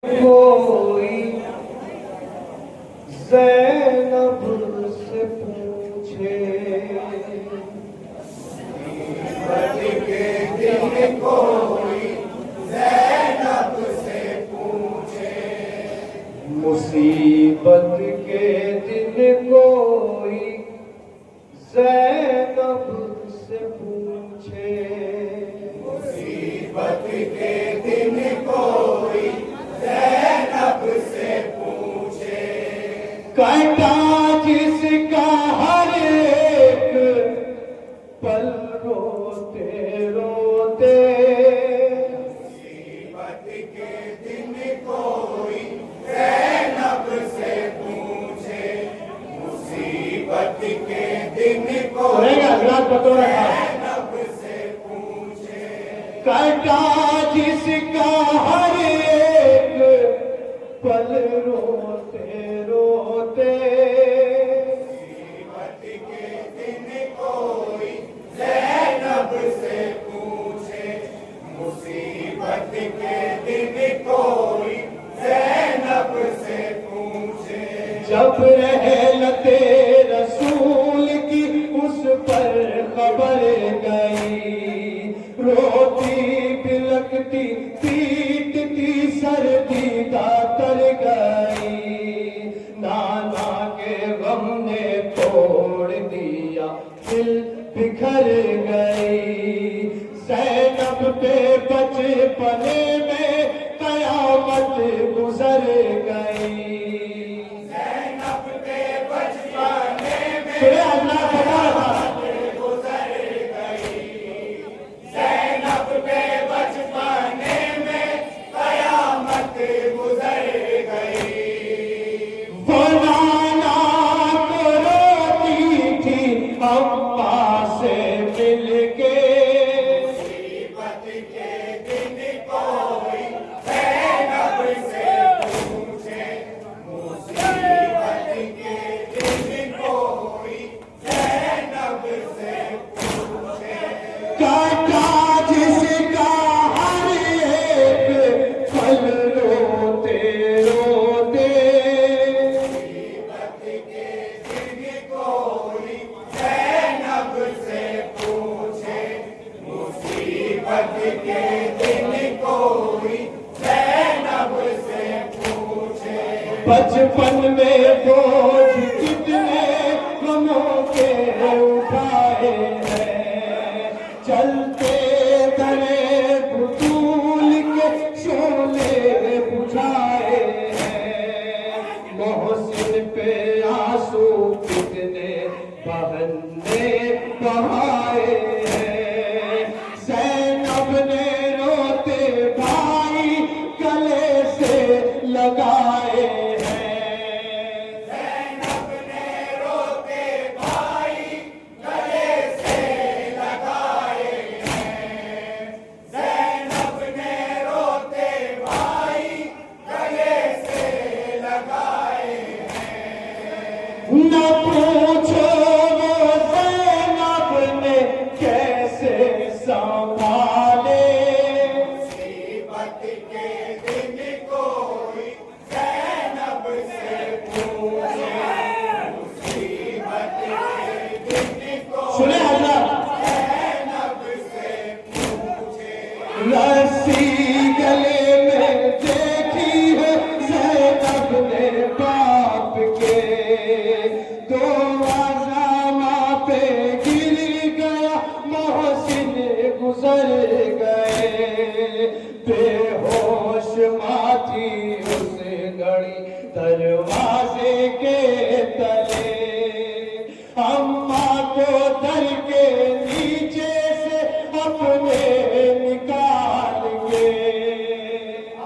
कोई ज़ैनब से पूछे मुसीबत के दिन कोई ज़ैनब से पूछे मुसीबत के दिन कोई ज़ैनब से पूछे कांटा जिसका हर एक पल रोते रोते मुसीबत के दिन कोई ज़ैनब से पूछे मुसीबत के दिन कोई ज़ैनब से पूछे कांटा जिसका हर एक पल रोते रोते मुसीबत के दिन कोई ज़ैनब से पूछे मुसीबत के दिन कोई ज़ैनब से पूछे जब रहलते रसूल की उस पर खबर गई रोती बिलकती पीटती सर्दी दातर गई नाना के गम ने तोड़ दिया दिल बिखर गई ज़ैनब पे बचपने में कयामत गुजर गई ज़ैनब पे बचपने में अल्लाह गुजर गई ज़ैनब पे बचपने में कयामत गुजर गई वो नाना को रोती थी अम्मा से मिलके मुसीबत के दिन कोई ज़ैनब से पूछे मुसीबत के दिन कोई ज़ैनब से पूछे कांटा जिसका हर एक पल रोते रोते मुसीबत के दिन कोई ज़ैनब से पूछे मुसीबत के दिन कोई ज़ैनब से पूछे बचपन में बोझ कितने गमों के उठाए हैं चलते धरे बुतूल के शोले बुझाए हैं मोहसिन पे आंसू कितने बहने बहाए हैं ज़ैनब ने रोते भाई गले से लगाए हैं ज़ैनब ने रोते भाई गले से लगाए हैं ज़ैनब ने रोते भाई गले से लगाए न पूछो वो ज़ैनब ने कैसे संभाले मुसीबत के दिन कोई ज़ैनब से पूछे मुसीबत के दिन कोई सुने अल्लाह ज़ैनब से पूछे रस्सी गले में देखी है ज़ैनब ने बाप के दो आज़ामा पे गिर गया मोहसिन गुजर गए बेहोश माँ थी उस घड़ी दरवाजे के तले अम्मा को दर के नीचे से अपने निकाल के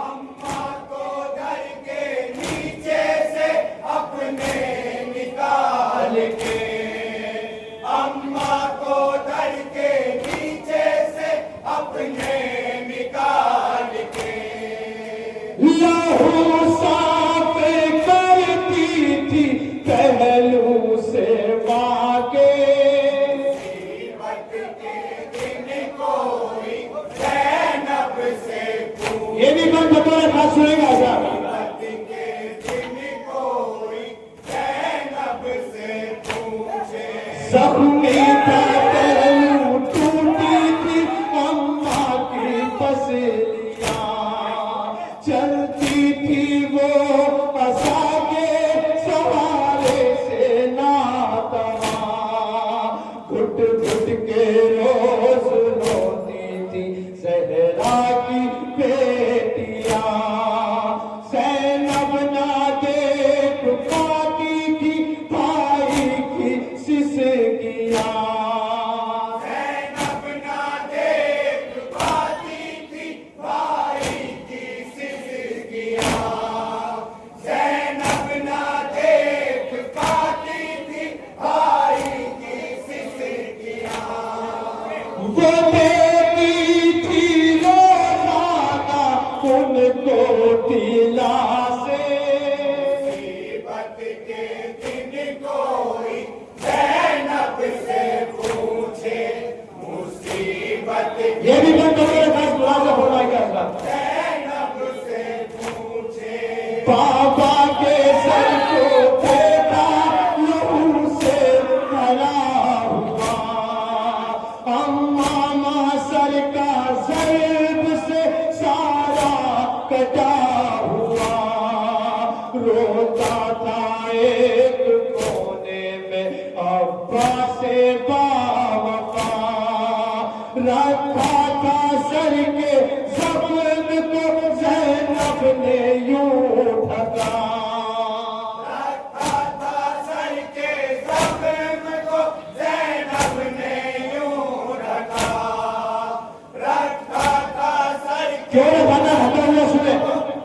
अम्मा को घर के नीचे से अपने निकाल के अम्मा को घर के नीचे से अपने निकाल के लहू साफ करती थी पहलू से मांगे मुसीबत के दिन कोई ज़ैनब से ये भी बात बतौर खास सुनेगा जख्मी था पहलू, टूटी थी अम्मा की पसलियां, चलती थी वो असा के सहारे से नातवा, घुट घुट के रोज रोती थी सहरा की बेटियां, ज़ैनब ना देख पाती थी भाई की सिसकियां, ज़ैनब ना देख पाती थी भाई की सिसकियां, ज़ैनब ना देख पाती थी भाई की सिसकियां, वो देती थी रोज़ाना उनको दिला से, मुसीबत के दिन कोई ज़ैनब से पूछे, मुसीबत ये भी बंद करिए, बस खुलासा होना क्या था। ज़ैनब से पूछे, बाबा के सर को फेंका लहू से भरा हुआ, अम्मा माँ सर का ज़र्ब से सारा कटा हुआ, रोता था एक कोने में अब्बा से बावफा, रखा था सर के ज़ख्म को ज़ैनब ने यूं ढका, रखा था सर के ज़ख्म को ज़ैनब ने यूं ढका, रखा था सर के क्यों रे बंदा हटा हुआ सुने,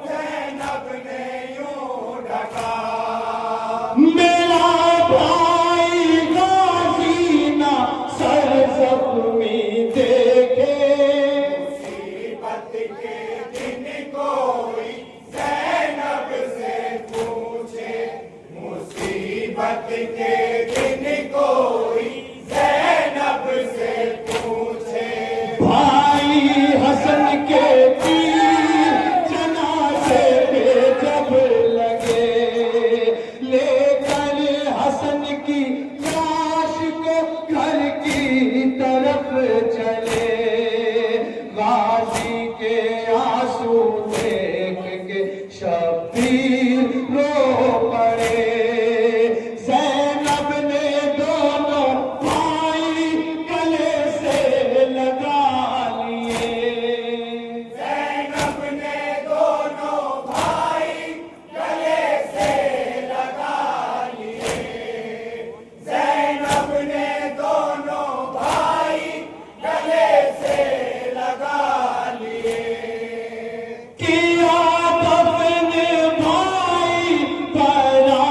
ज़ैनब ने यूं ढका, मेरा भाई गाज़ी ना सर ज़ख्मी देखे, मुसीबत के दिन कोई ज़ैनब से पूछे, मुसीबत के दिन कोई ज़ैनब से पूछे, भाई हसन के तीर जनाजे पे जब लगे, लेकर हसन की लाश को घर की तरफ चले, गाजी के आंसू देख के शब्बीर रो पड़े, ज़ैनब ने दोनों भाई गले से लगा लिए, ज़ैनब ने दोनों भाई गले से लगा लिए, ज़ैनब ने दोनों भाई गले से लगा लिए, किया दफन भाई परा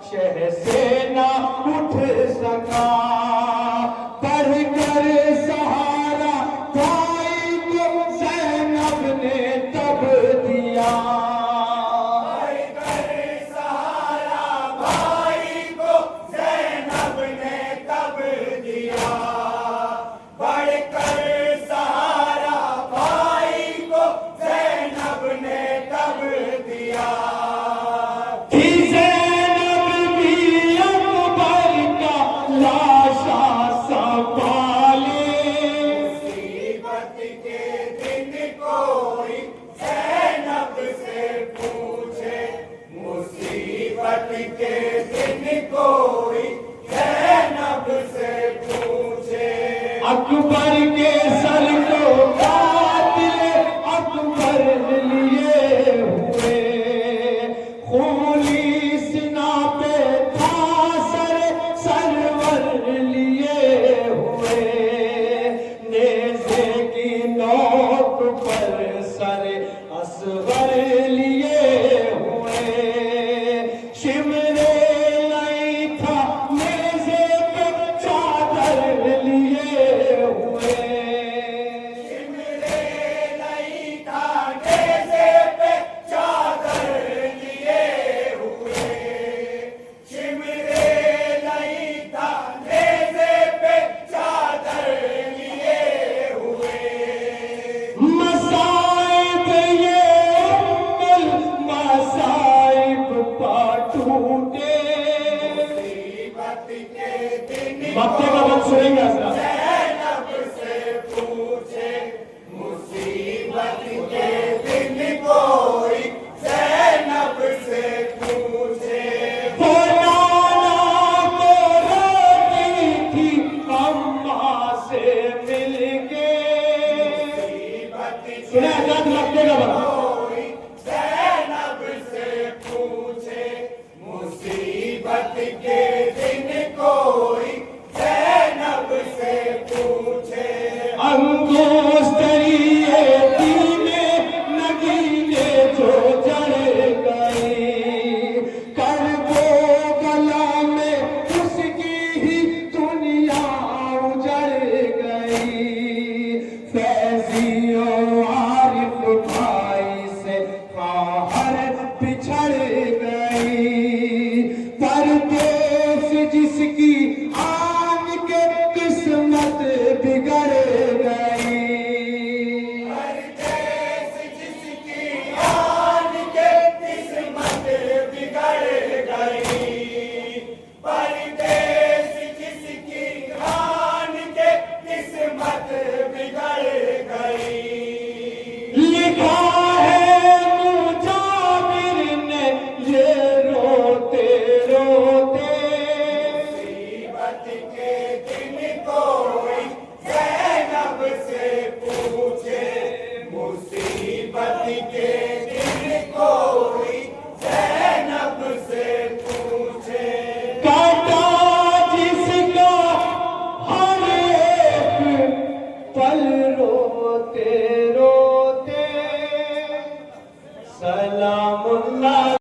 शह से ना उठ सका। पढ़कर सहारा भाई को ज़ैनब ने तब दिया। बढ़कर सहारा भाई को ज़ैनब ने तब दिया। बढ़कर सहारा भाई को ज़ैनब ने तब दिया। थी ज़ैनब भी अकबर का लाशा संभाले। मुसीबत के दिन कोई ज़ैनब से पूछे। मुसीबत के दिन कोई ज़ैनब से पूछे। अकबर के सर को कातिल अकबर लिए हुए। खूनी सिना पे था सरवर लिए हुए। नेज़े की नोक पर सर असगर लिए हुए। शिमरे नहीं था नेज़े पे चादर लिए हुए। शिमरे नहीं था नेज़े पे चादर लिए हुए। शिमरे नहीं था नेज़े पे चादर लिए हुए। मसाइब ये मसाइब टूटे। मुसीबत के दिन मक्के का वक्त सुनेंगे हजरा। ज़ैनब से पूछे। मुसीबत के दिन कोई ज़ैनब से पूछे। वो नाना को रोती थी अम्मा से मिलके। मुसीबत के सुने हजरत मक्के का वक्त। कोई ज़ैनब से पूछे। मुसीबत के दिन कोई ज़ैनब से पूछे। अंगूष्ठरिये दीने नगीने जो जड़ गई। करबो गला में उसकी ही दुनिया उजड़ गई। फैजियों आरिफ भाई से बाहर बिछड़ गई। परदेश जिसकी